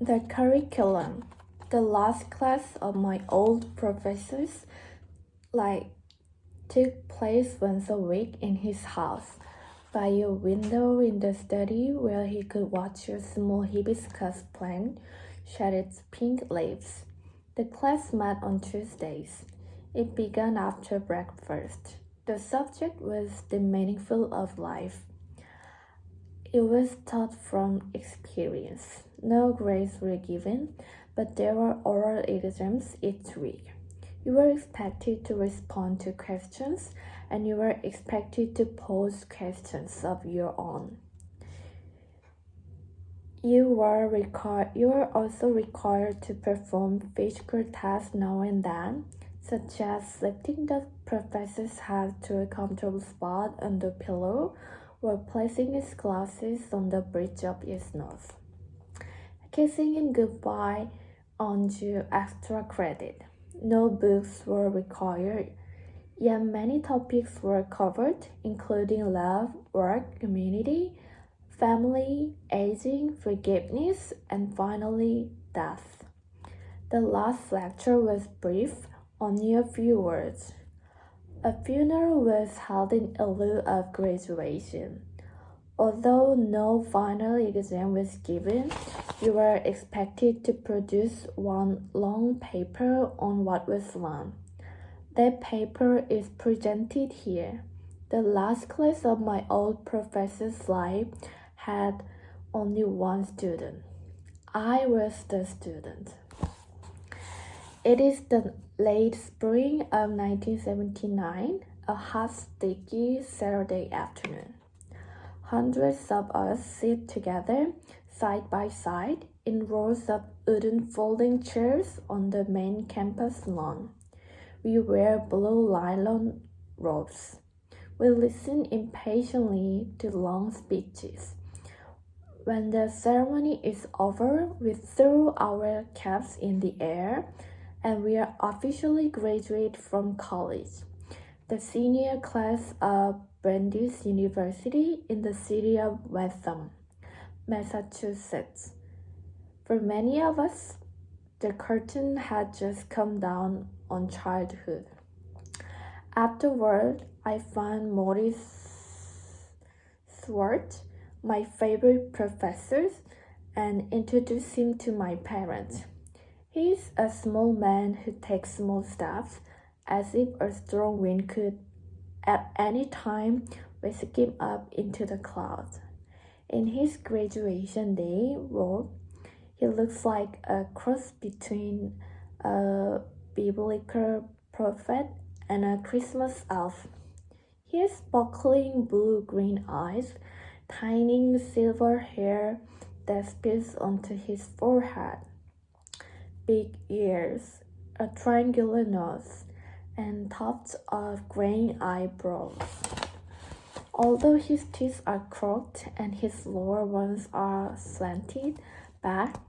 The curriculum. The last class of my old professors took place once a week in his house, by a window in the study where he could watch a small hibiscus plant shed its pink leaves. The class met on Tuesdays. It began after breakfast. The subject was the meaningful of life. It was taught from experience. No grades were given, but there were oral exams each week. You were expected to respond to questions, and you were expected to pose questions of your own. You were also required to perform physical tasks now and then, such as lifting the professor's head to a comfortable spot on the pillow or placing his glasses on the bridge of his nose. Kissing him goodbye earned you extra credit. No books were required, yet many topics were covered, including love, work, community, family, aging, forgiveness, and finally, death. The last lecture was brief, only a few words. A funeral was held in lieu of graduation. Although no final exam was given, you were expected to produce one long paper on what was learned. That paper is presented here. The last class of my old professor's life had only one student. I was the student. It is the late spring of 1979, a hot, sticky Saturday afternoon. Hundreds of us sit together, side by side, in rows of wooden folding chairs on the main campus lawn. We wear blue nylon robes. We listen impatiently to long speeches. When the ceremony is over, we throw our caps in the air, and we are officially graduated from college. The senior class of Brandeis University in the city of Western, Massachusetts. For many of us, the curtain had just come down on childhood. Afterward, I found Morrie Swart, my favorite professor, and introduced him to my parents. He is a small man who takes small steps, as if a strong wind could at any time whisk him up into the clouds. In his graduation day robe, he looks like a cross between a biblical prophet and a Christmas elf. He has sparkling blue-green eyes, tiny silver hair that spills onto his forehead, big ears, a triangular nose, and tufts of graying eyebrows. Although his teeth are crooked and his lower ones are slanted back,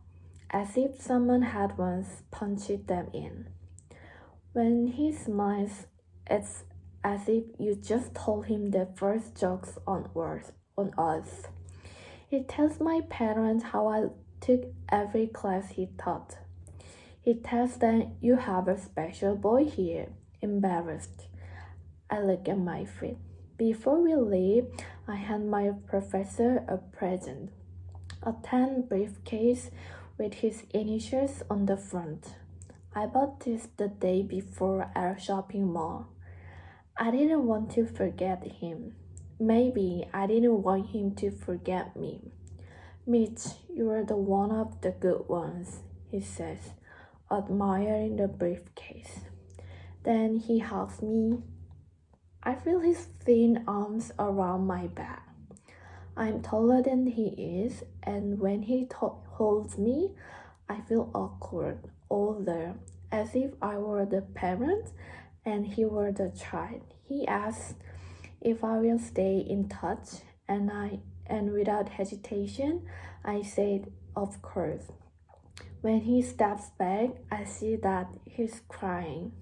as if someone had once punched them in. When he smiles, it's as if you just told him the first jokes on earth. He tells my parents how I took every class he taught. He tells them, "You have a special boy here." Embarrassed, I look at my feet. Before we leave, I hand my professor a present, a tan briefcase with his initials on the front. I bought this the day before at a shopping mall. I didn't want to forget him. Maybe I didn't want him to forget me. "Mitch, you're the one of the good ones," he says, admiring the briefcase. Then he hugs me. I feel his thin arms around my back. I'm taller than he is, and when he holds me, I feel awkward, older, as if I were the parent and he were the child. He asks if I will stay in touch, and without hesitation, I said, "Of course." When he steps back, I see that he's crying.